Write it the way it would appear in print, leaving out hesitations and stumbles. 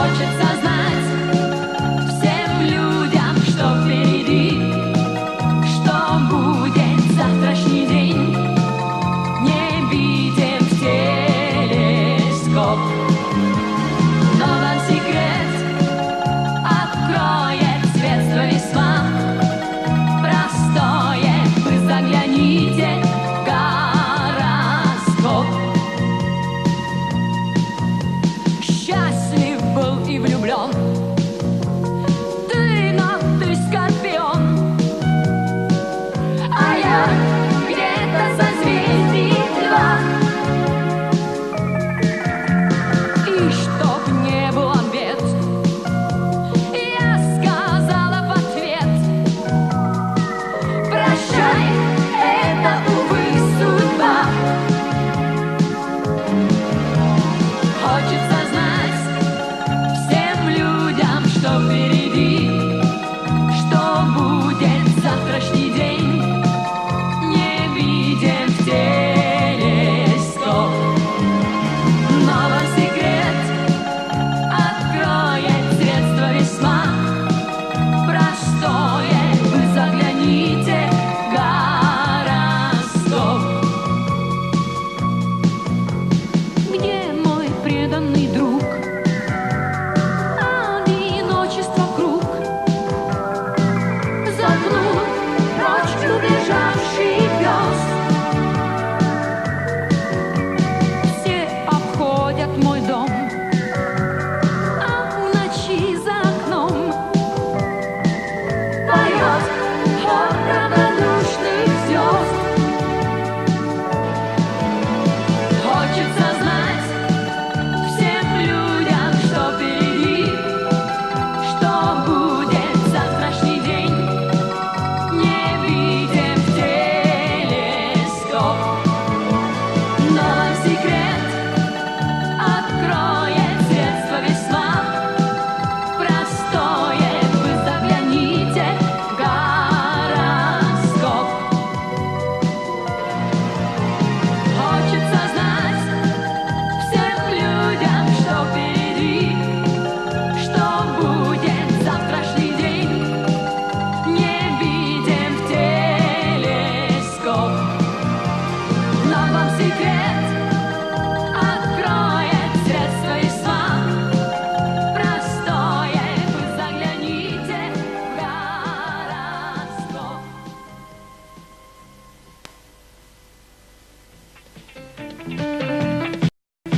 Хочется знать всем людям, что впереди, что будет завтрашний день, не видим в телескоп. Но вам секрет откроет средство весьма простое. Вы загляните в гороскоп. Счастлив был и влюблен ты, но ты скорпион, а я где-то созвездий льва. И чтоб не было бед, я сказала в ответ: прощай, это, увы, судьба. Хочется знать всем людям, что впереди, что будет завтрашний день, не видим в телескоп. Но вам секрет откроет средство весьма простое. Вы загляните в гороскоп. Где мой преданный друг?